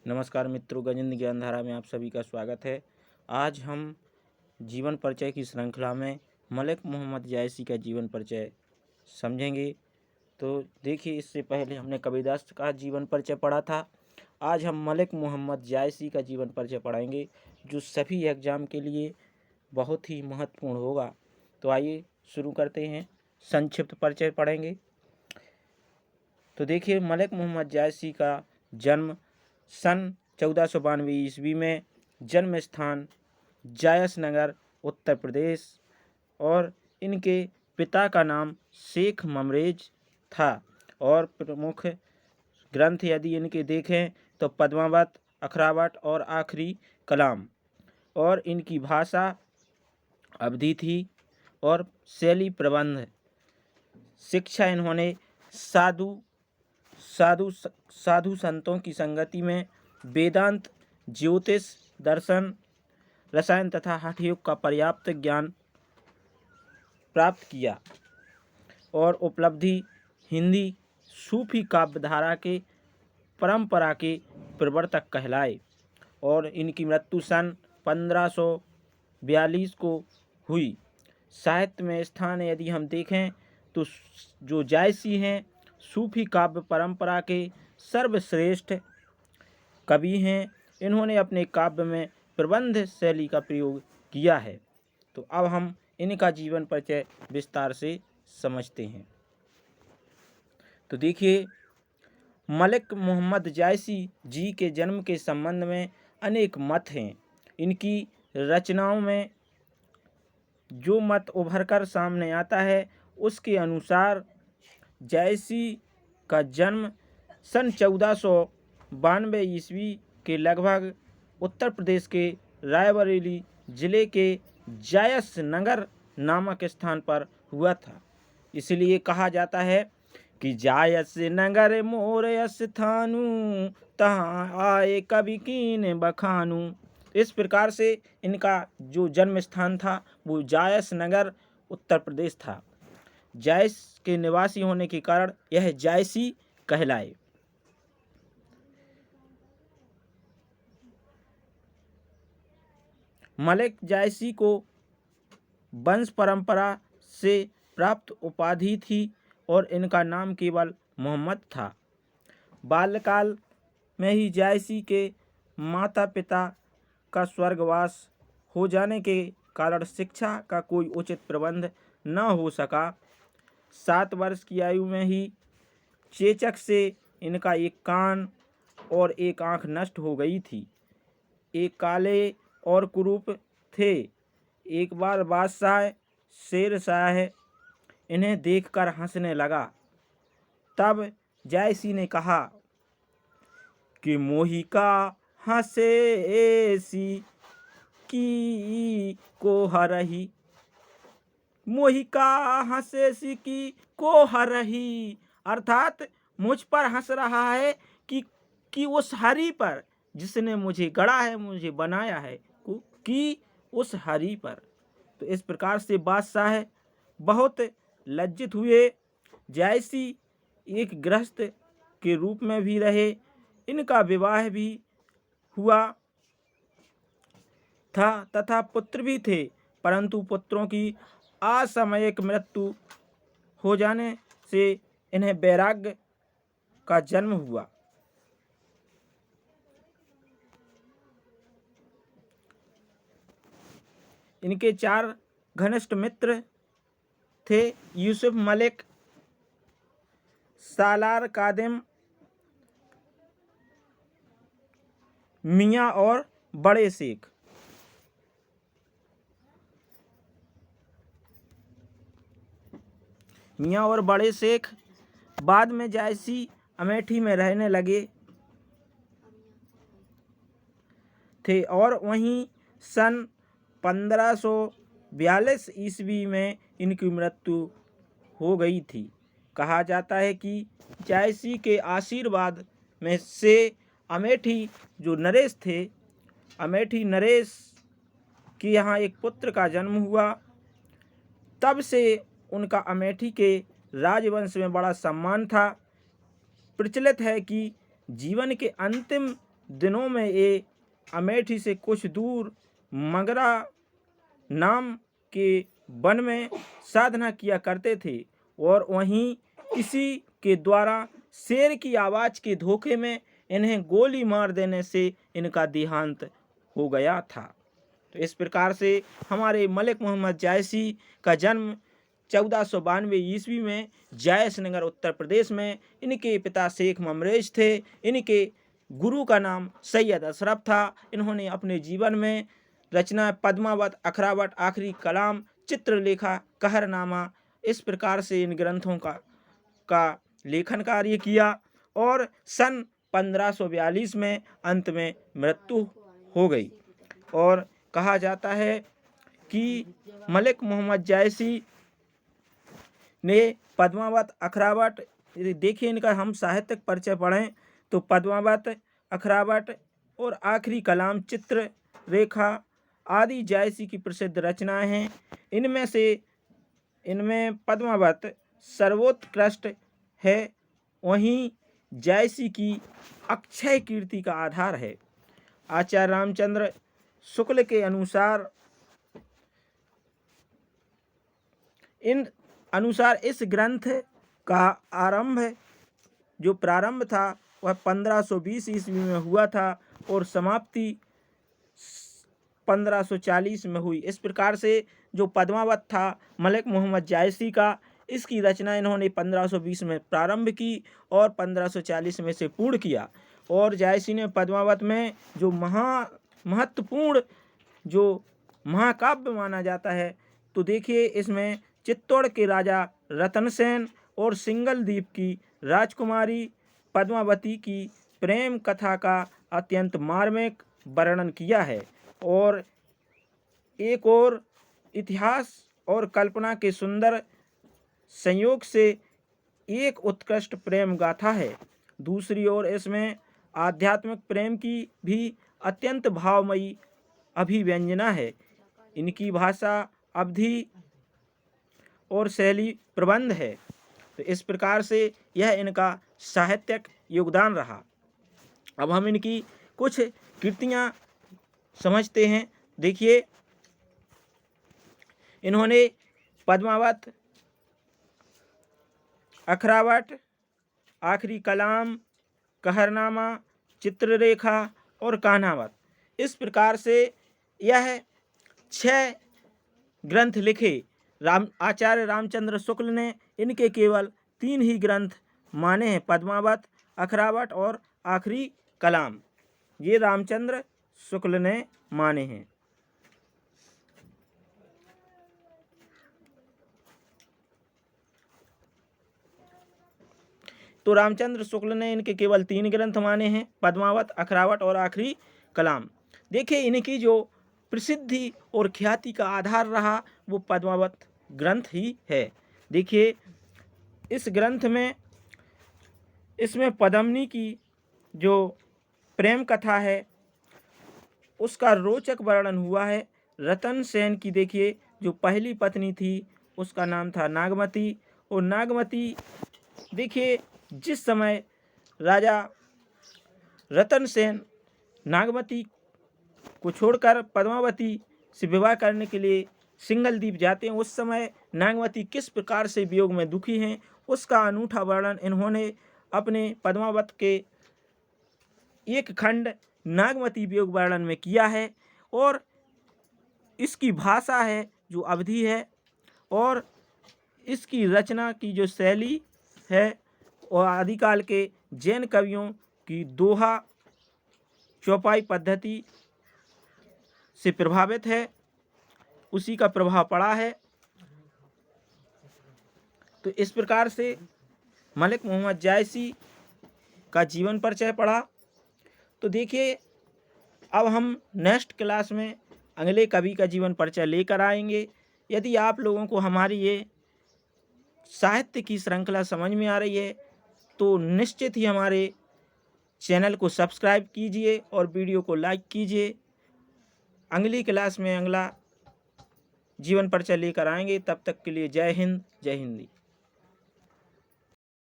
नमस्कार मित्रों, गजेंद्र ज्ञानधारा में आप सभी का स्वागत है। आज हम जीवन परिचय की श्रृंखला में मलिक मोहम्मद जायसी का जीवन परिचय समझेंगे। तो देखिए, इससे पहले हमने कबीरदास का जीवन परिचय पढ़ा था। आज हम मलिक मोहम्मद जायसी का जीवन परिचय पढ़ाएंगे, जो सभी एग्जाम के लिए बहुत ही महत्वपूर्ण होगा। तो आइए शुरू करते हैं। संक्षिप्त परिचय पढ़ेंगे। तो देखिए, मलिक मोहम्मद जायसी का जन्म सन 1492 ईस्वी में, जन्म स्थान जायस नगर उत्तर प्रदेश, और इनके पिता का नाम शेख ममरेज था। और प्रमुख ग्रंथ यदि इनके देखें तो पद्मावत, अखरावट और आखिरी कलाम। और इनकी भाषा अवधी थी और शैली प्रबंध। शिक्षा इन्होंने साधु संतों की संगति में वेदांत, ज्योतिष, दर्शन, रसायन तथा हठयोग का पर्याप्त ज्ञान प्राप्त किया। और उपलब्धि हिंदी सूफी काव्यधारा के परंपरा के प्रवर्तक कहलाए। और इनकी मृत्यु सन 1542 को हुई। साहित्य में स्थान यदि हम देखें तो जो जायसी हैं, सूफी काव्य परंपरा के सर्वश्रेष्ठ कवि हैं। इन्होंने अपने काव्य में प्रबंध शैली का प्रयोग किया है। तो अब हम इनका जीवन परिचय विस्तार से समझते हैं। तो देखिए, मलिक मोहम्मद जायसी जी के जन्म के संबंध में अनेक मत हैं। इनकी रचनाओं में जो मत उभर कर सामने आता है, उसके अनुसार जायसी का जन्म सन 1492 ईस्वी के लगभग उत्तर प्रदेश के रायबरेली जिले के जायस नगर नामक स्थान पर हुआ था। इसलिए कहा जाता है कि जायस नगर मोर स्थानु, तहाँ आए कवि कीन बखानु। इस प्रकार से इनका जो जन्म स्थान था वो जायस नगर उत्तर प्रदेश था। जायस के निवासी होने के कारण यह जायसी कहलाए। मलिक जायसी को वंश परंपरा से प्राप्त उपाधि थी और इनका नाम केवल मोहम्मद था। बाल्यकाल में ही जायसी के माता पिता का स्वर्गवास हो जाने के कारण शिक्षा का कोई उचित प्रबंध न हो सका। 7 वर्ष की आयु में ही चेचक से इनका एक कान और एक आंख नष्ट हो गई थी। एक काले और कुरूप थे। एक बार बादशाह शेरशाह इन्हें देखकर हंसने लगा। तब जायसी ने कहा कि मोहिका हंसे ऐसी की को हरही, मोहिका हंसे की को हरही, अर्थात मुझ पर हंस रहा है कि उस हरि पर जिसने मुझे गढ़ा है, मुझे बनाया है, कि उस हरि पर। तो इस प्रकार से बादशाह बहुत लज्जित हुए। जायसी एक गृहस्थ के रूप में भी रहे। इनका विवाह भी हुआ था तथा पुत्र भी थे, परंतु पुत्रों की असामयिक मृत्यु हो जाने से इन्हें वैराग्य का जन्म हुआ। इनके 4 घनिष्ठ मित्र थे: यूसुफ मलिक, सालार कादिम, मियाँ और बड़े शेख। मियाँ और बड़े शेख बाद में जायसी अमेठी में रहने लगे थे और वहीं सन 1542 ईस्वी में इनकी मृत्यु हो गई थी। कहा जाता है कि जायसी के आशीर्वाद में से अमेठी जो नरेश थे, अमेठी नरेश के यहाँ एक पुत्र का जन्म हुआ। तब से उनका अमेठी के राजवंश में बड़ा सम्मान था। प्रचलित है कि जीवन के अंतिम दिनों में ये अमेठी से कुछ दूर मगरा नाम के वन में साधना किया करते थे और वहीं किसी के द्वारा शेर की आवाज़ के धोखे में इन्हें गोली मार देने से इनका देहांत हो गया था। तो इस प्रकार से हमारे मलिक मोहम्मद जायसी का जन्म 1492 ईस्वी में जायस नगर उत्तर प्रदेश में, इनके पिता शेख ममरेज थे। इनके गुरु का नाम सैयद अशरफ था। इन्होंने अपने जीवन में रचना पद्मावत, अखरावत, आखिरी कलाम, चित्रलेखा, कहरनामा, इस प्रकार से इन ग्रंथों का लेखन कार्य किया और सन 1542 में अंत में मृत्यु हो गई। और कहा जाता है कि मलिक मोहम्मद जायसी ने पद्मावत, अखरावत, देखिए इनका हम साहित्यिक परिचय पढ़ें तो पद्मावत, अखरावत और आखिरी कलाम, चित्र रेखा आदि जायसी की प्रसिद्ध रचनाएं हैं। इनमें पद्मावत सर्वोत्कृष्ट है, वहीं जायसी की अक्षय कीर्ति का आधार है। आचार्य रामचंद्र शुक्ल के अनुसार इस ग्रंथ का प्रारंभ था वह 1520 ईस्वी में हुआ था और समाप्ति 1540 में हुई। इस प्रकार से जो पद्मावत था मलिक मोहम्मद जायसी का, इसकी रचना इन्होंने 1520 में प्रारंभ की और 1540 में से पूर्ण किया। और जायसी ने पद्मावत में जो महत्वपूर्ण जो महाकाव्य माना जाता है, तो देखिए इसमें चित्तौड़ के राजा रतनसेन और सिंगल द्वीप की राजकुमारी पद्मावती की प्रेम कथा का अत्यंत मार्मिक वर्णन किया है और एक और इतिहास और कल्पना के सुंदर संयोग से एक उत्कृष्ट प्रेम गाथा है। दूसरी ओर इसमें आध्यात्मिक प्रेम की भी अत्यंत भावमयी अभिव्यंजना है। इनकी भाषा अवधि और शैली प्रबंध है। तो इस प्रकार से यह इनका साहित्यिक योगदान रहा। अब हम इनकी कुछ कृतियाँ समझते हैं। देखिए इन्होंने पद्मावत, अखरावत, आखिरी कलाम, कहरनामा, चित्ररेखा और कान्हावत, इस प्रकार से यह 6 ग्रंथ लिखे। आचार्य रामचंद्र शुक्ल ने इनके केवल 3 ही ग्रंथ माने हैं, पद्मावत, अखरावत और आखिरी कलाम, ये रामचंद्र शुक्ल ने माने हैं। तो रामचंद्र शुक्ल ने इनके केवल 3 ग्रंथ माने हैं, पद्मावत, अखरावत और आखिरी कलाम। देखिए इनकी जो प्रसिद्धि और ख्याति का आधार रहा वो पद्मावत ग्रंथ ही है। देखिए इस ग्रंथ में इसमें पद्मिनी की जो प्रेम कथा है उसका रोचक वर्णन हुआ है। रतन सेन की देखिए जो पहली पत्नी थी उसका नाम था नागमती, और नागमती देखिए जिस समय राजा रतन सेन नागमती को छोड़कर पद्मावती से विवाह करने के लिए सिंगल द्वीप जाते हैं, उस समय नागमती किस प्रकार से वियोग में दुखी हैं उसका अनूठा वर्णन इन्होंने अपने पद्मावत के एक खंड नागमती वियोग वर्णन में किया है। और इसकी भाषा है जो अवधि है और इसकी रचना की जो शैली है और आदिकाल के जैन कवियों की दोहा चौपाई पद्धति से प्रभावित है, उसी का प्रभाव पड़ा है। तो इस प्रकार से मलिक मोहम्मद जायसी का जीवन परिचय पढ़ा। तो देखिए अब हम नेक्स्ट क्लास में अगले कवि का जीवन परिचय लेकर आएंगे। यदि आप लोगों को हमारी ये साहित्य की श्रृंखला समझ में आ रही है तो निश्चित ही हमारे चैनल को सब्सक्राइब कीजिए और वीडियो को लाइक कीजिए। अगली क्लास में अगला जीवन परिचय लेकर आएंगे। तब तक के लिए जय हिंद, जय हिंदी।